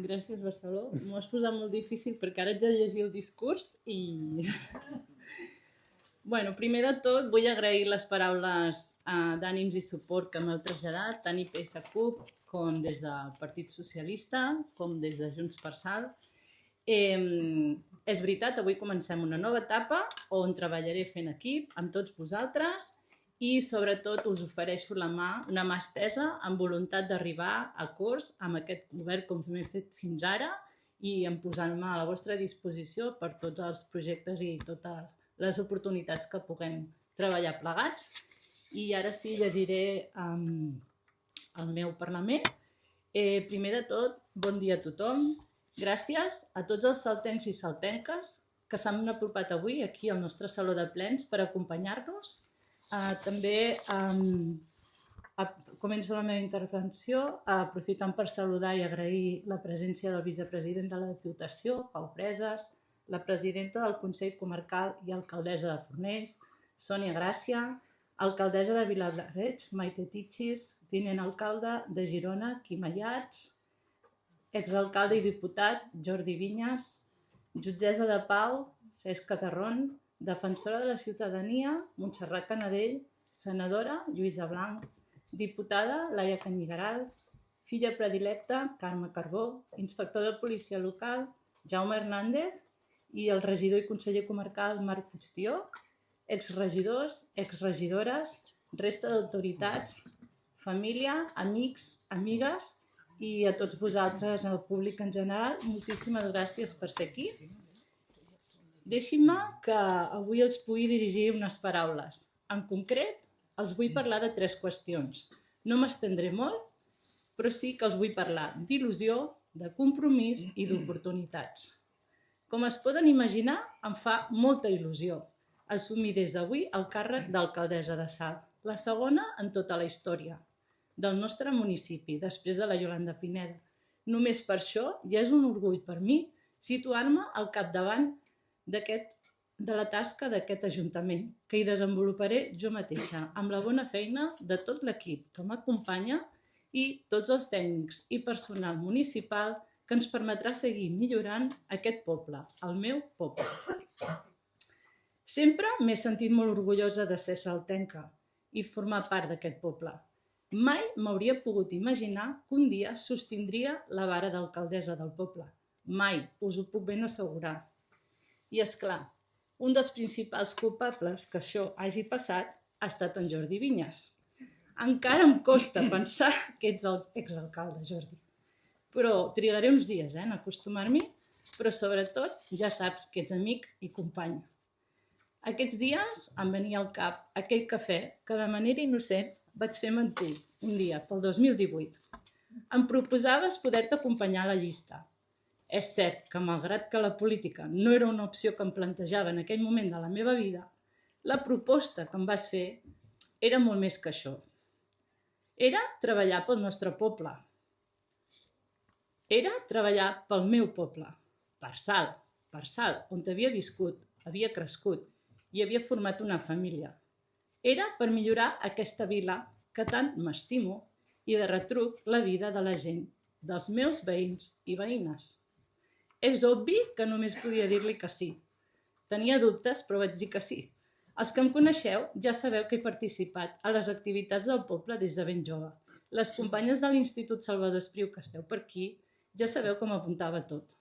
Gràcies, Barceló. M'ho has posat molt difícil perquè ara haig de llegir el discurs i... Bueno, primer de tot vull agrair les paraules d'ànims i suport que m'heu traslladat, tant IPSCUP com des del Partit Socialista, com des de Junts per Sal. És veritat, avui comencem una nova etapa on treballaré fent equip amb tots vosaltres i sobretot us ofereixo la mà, una mà estesa amb voluntat d'arribar a acords amb aquest govern com m'he fet fins ara i en posant-me a la vostra disposició per tots els projectes i totes les oportunitats que puguem treballar plegats. I ara sí, llegiré el meu Parlament. Primer de tot, bon dia a tothom. Gràcies a tots els saltencs i saltenques que s'han apropat avui aquí al nostre saló de plens per acompanyar-nos. També començo la meva intervenció aprofitant per saludar i agrair la presència del vicepresident de la Diputació, Pau Presas, la presidenta del Consell Comarcal i alcaldessa de Fornells, Sònia Gràcia, alcaldessa de Vilablareix, Maite Titxis, tinent alcalde de Girona, Quim Ayats, exalcalde i diputat Jordi Vinyes, jutgessa de pau Cesc Catarrón, defensora de la ciutadania Montserrat Canadell, senadora Lluïsa Blanc, diputada Laia Canyigaral, filla predilecta Carme Carbó, inspector de policia local Jaume Hernández i el regidor i conseller comarcal Marc Puigtió, exregidors, exregidores, resta d'autoritats, família, amics, amigues i a tots vosaltres, al públic en general, moltíssimes gràcies per ser aquí. Deixin-me que avui els pugui dirigir unes paraules. En concret, els vull parlar de 3 qüestions. No m'estendré molt, però sí que els vull parlar d'il·lusió, de compromís i d'oportunitats. Com es poden imaginar, em fa molta il·lusió assumir des d'avui el càrrec d'alcaldessa de Salt, la segona en tota la història del nostre municipi, després de la Iolanda Pineda. Només per això ja és un orgull per mi situar-me al capdavant de la tasca d'aquest Ajuntament, que hi desenvoluparé jo mateixa, amb la bona feina de tot l'equip que m'acompanya i tots els tècnics i personal municipal que ens permetrà seguir millorant aquest poble, el meu poble. Sempre m'he sentit molt orgullosa de ser saltenca i formar part d'aquest poble. Mai m'hauria pogut imaginar que un dia sostindria la vara d'alcaldessa del poble. Mai, us ho puc ben assegurar. I és clar, un dels principals culpables que això hagi passat ha estat en Jordi Vinyes. Encara em costa pensar que ets exalcalde, Jordi. Però trigaré uns dies en acostumar-m'hi, però sobretot ja saps que ets amic i company. Aquests dies em venia al cap aquell cafè que de manera innocent vaig fer amb tu un dia, pel 2018. Em proposaves poder-te acompanyar a la llista. És cert que, malgrat que la política no era una opció que em plantejava en aquell moment de la meva vida, la proposta que em vas fer era molt més que això. Era treballar pel nostre poble. Era treballar pel meu poble, per Salt, on havia viscut, havia crescut i havia format una família. Era per millorar aquesta vila que tant m'estimo i de retruc la vida de la gent, dels meus veïns i veïnes. És obvi que només podia dir-li que sí. Tenia dubtes, però vaig dir que sí. Els que em coneixeu ja sabeu que he participat a les activitats del poble des de ben jove. Les companyes de l'Institut Salvador Espriu que esteu per aquí ja sabeu com apuntava tot.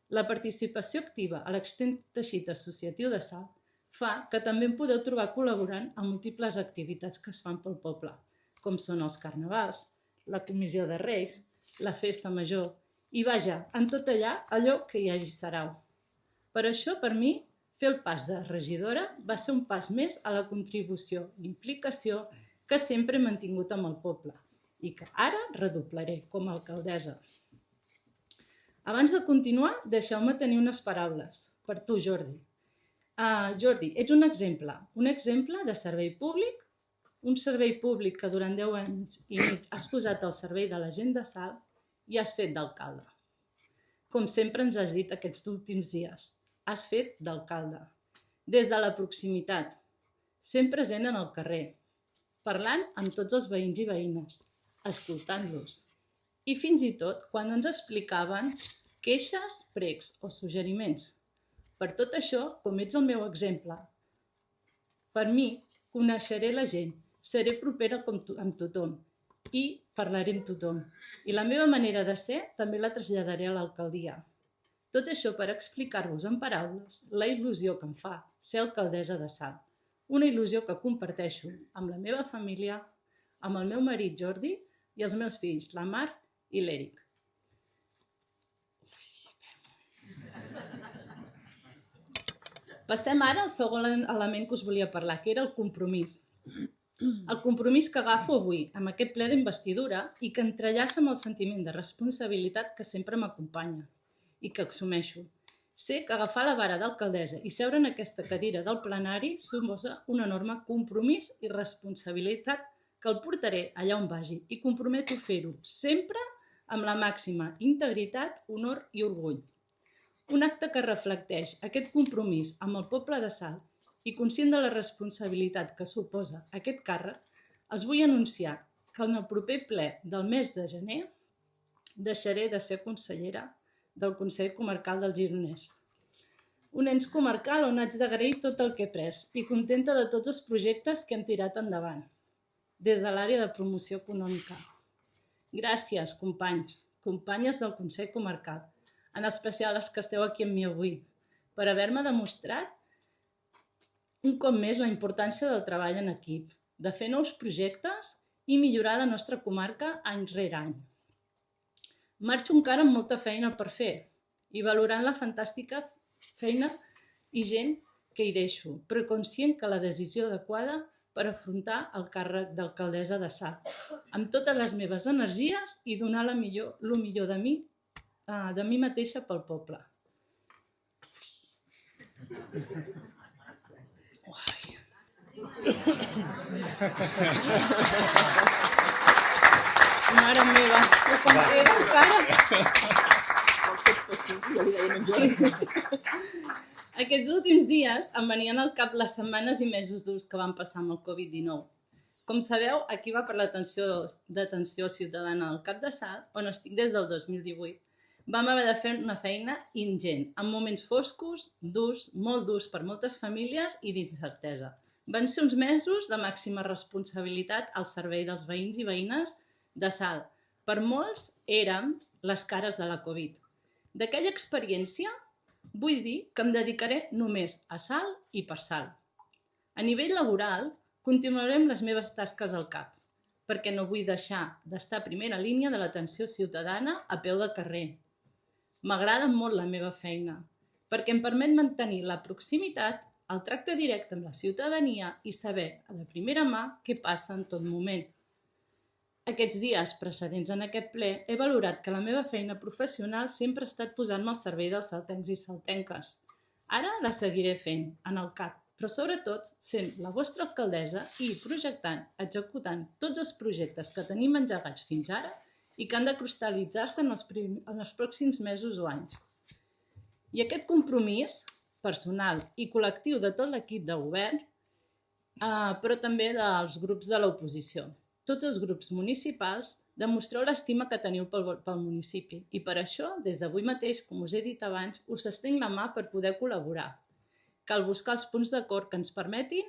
La participació activa a l'extens teixit associatiu de Salt fa que també em podeu trobar col·laborant en múltiples activitats que es fan pel poble, com són els carnavals, la comissió de Reis, la festa major i, vaja, en tot allò que hi hagi sarau. Per això, per mi, fer el pas de regidora va ser un pas més a la contribució i implicació que sempre he mantingut amb el poble i que ara redoblaré com a alcaldessa. Abans de continuar, deixeu-me tenir unes paraules per tu, Jordi. Jordi, ets un exemple de servei públic, un servei públic que durant 10 anys i mig has posat al servei de la gent de Salt i has fet d'alcalde. Com sempre ens has dit aquests últims dies, has fet d'alcalde. Des de la proximitat, sempre present en el carrer, parlant amb tots els veïns i veïnes, escoltant-los i fins i tot quan ens explicaven queixes, pregs o suggeriments. Per tot això, com ets el meu exemple, per mi, coneixeré la gent, seré propera amb tothom i parlaré amb tothom. I la meva manera de ser també la traslladaré a l'alcaldia. Tot això per explicar-vos en paraules la il·lusió que em fa ser alcaldessa de Salt. Una il·lusió que comparteixo amb la meva família, amb el meu marit Jordi i els meus fills, la Mar i l'Eric. Passem ara al segon element que us volia parlar, que era el compromís. El compromís que agafo avui amb aquest ple d'investidura i que entrellaça amb el sentiment de responsabilitat que sempre m'acompanya i que assumeixo. Sé que agafar la vara d'alcaldessa i seure en aquesta cadira del plenari suposa un enorme compromís i responsabilitat que el portaré allà on vagi i comprometo fer-ho sempre amb la màxima integritat, honor i orgull. Un acte que reflecteix aquest compromís amb el poble de Salt i conscient de la responsabilitat que suposa aquest càrrec, els vull anunciar que en el proper ple del mes de gener deixaré de ser consellera del Consell Comarcal del Gironès. Un ens comarcal on haig d'agrair tot el que he pres i contenta de tots els projectes que hem tirat endavant, des de l'àrea de promoció econòmica. Gràcies, companys, companyes del Consell Comarcal, en especial les que esteu aquí amb mi avui, per haver-me demostrat un cop més la importància del treball en equip, de fer nous projectes i millorar la nostra comarca any rere any. Marxo encara amb molta feina per fer i valorant la fantàstica feina i gent que hi deixo, però conscient que la decisió adequada per afrontar el càrrec d'alcaldessa de Salt, amb totes les meves energies i donar el millor de mi mateixa pel poble. Mare meva, com era encara? Sí. Aquests últims dies em venien al cap les setmanes i mesos durs que van passar amb el Covid-19. Com sabeu, aquí va per l'atenció ciutadana al Cap de Salt, on estic des del 2018. Vam haver de fer una feina ingent, amb moments foscos, durs, molt durs per moltes famílies i d'incertesa. Van ser uns mesos de màxima responsabilitat al servei dels veïns i veïnes de Salt. Per molts érem les cares de la Covid. D'aquella experiència vull dir que em dedicaré només a Salt i per Salt. A nivell laboral, continuaré amb les meves tasques al CAP, perquè no vull deixar d'estar a primera línia de l'atenció ciutadana a peu de carrer. M'agrada molt la meva feina, perquè em permet mantenir la proximitat, el tracte directe amb la ciutadania i saber de primera mà què passa en tot moment. Aquests dies precedents en aquest ple he valorat que la meva feina professional sempre ha estat posant-me al servei dels saltencs i saltenques. Ara la seguiré fent, en el CAP, però sobretot sent la vostra alcaldessa i projectant, executant tots els projectes que tenim engegats fins ara i que han de cristal·litzar-se en els pròxims mesos o anys. I aquest compromís personal i col·lectiu de tot l'equip de govern, però també dels grups de l'oposició. Tots els grups municipals demostreu l'estima que teniu pel municipi i per això, des d'avui mateix, com us he dit abans, us estenc la mà per poder col·laborar. Cal buscar els punts d'acord que ens permetin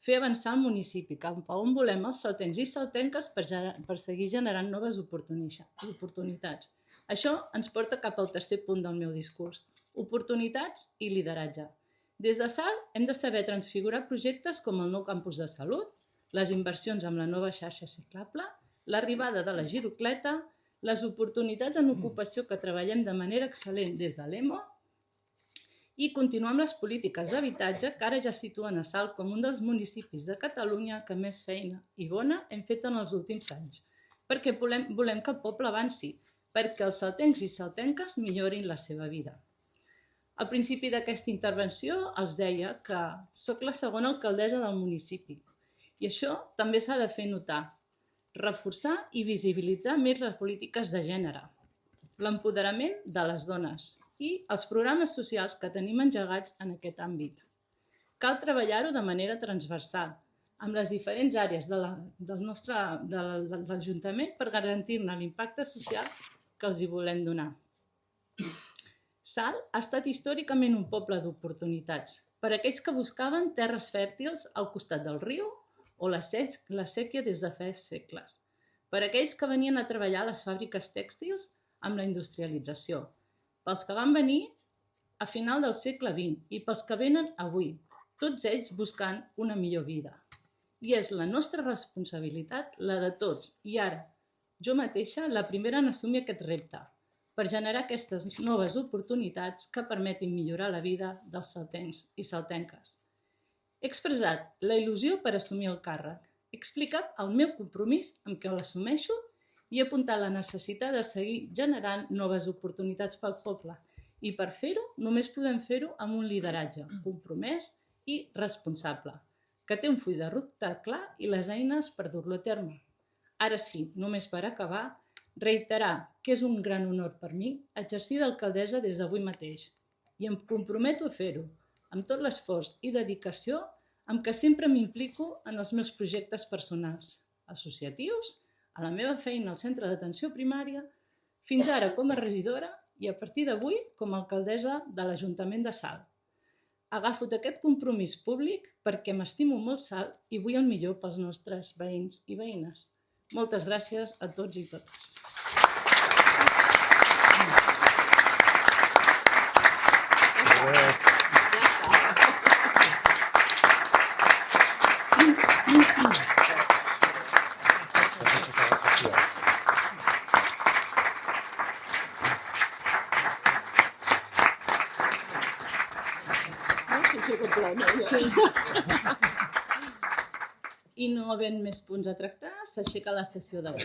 fer avançar el municipi, cap a on volem els saltencs i saltenques per seguir generant noves oportunitats. Això ens porta cap al tercer punt del meu discurs, oportunitats i lideratge. Des de Salt hem de saber transfigurar projectes com el nou campus de salut, les inversions amb la nova xarxa ciclable, l'arribada de la girocleta, les oportunitats en ocupació que treballem de manera excel·lent des de l'EMO i continuar amb les polítiques d'habitatge que ara ja situen a Salt com un dels municipis de Catalunya que més feina i bona hem fet en els últims anys, perquè volem que el poble avanci, perquè els saltencs i saltenques millorin la seva vida. Al principi d'aquesta intervenció els deia que sóc la segona alcaldessa del municipi i això també s'ha de fer notar, reforçar i visibilitzar més les polítiques de gènere, l'empoderament de les dones i els programes socials que tenim engegats en aquest àmbit. Cal treballar-ho de manera transversal, amb les diferents àrees de l'Ajuntament per garantir-ne l'impacte social que els hi volem donar. Salt ha estat històricament un poble d'oportunitats per a aquells que buscaven terres fèrtils al costat del riu o la séquia des de fa segles, per a aquells que venien a treballar a les fàbriques tèxtils amb la industrialització, pels que van venir a final del segle XX i pels que venen avui, tots ells buscant una millor vida. I és la nostra responsabilitat, la de tots, i ara, jo mateixa, la primera en assumir aquest repte, per generar aquestes noves oportunitats que permetin millorar la vida dels saltencs i saltenques. He expressat la il·lusió per assumir el càrrec, he explicat el meu compromís amb què l'assumeixo i he apuntat la necessitat de seguir generant noves oportunitats pel poble. I per fer-ho, només podem fer-ho amb un lideratge compromès i responsable, que té un full de ruta clar i les eines per dur-lo a terme. Ara sí, només per acabar, reiterar que és un gran honor per mi exercir d'alcaldessa des d'avui mateix i em comprometo a fer-ho amb tot l'esforç i dedicació amb què sempre m'implico en els meus projectes personals, associatius, a la meva feina al centre d'atenció primària, fins ara com a regidora i a partir d'avui com a alcaldessa de l'Ajuntament de Salt. Agafo aquest compromís públic perquè m'estimo molt Salt i vull el millor pels nostres veïns i veïnes. Moltes gràcies a tots i totes. I no havent més punts a tractar, s'aixeca la sessió d'avui.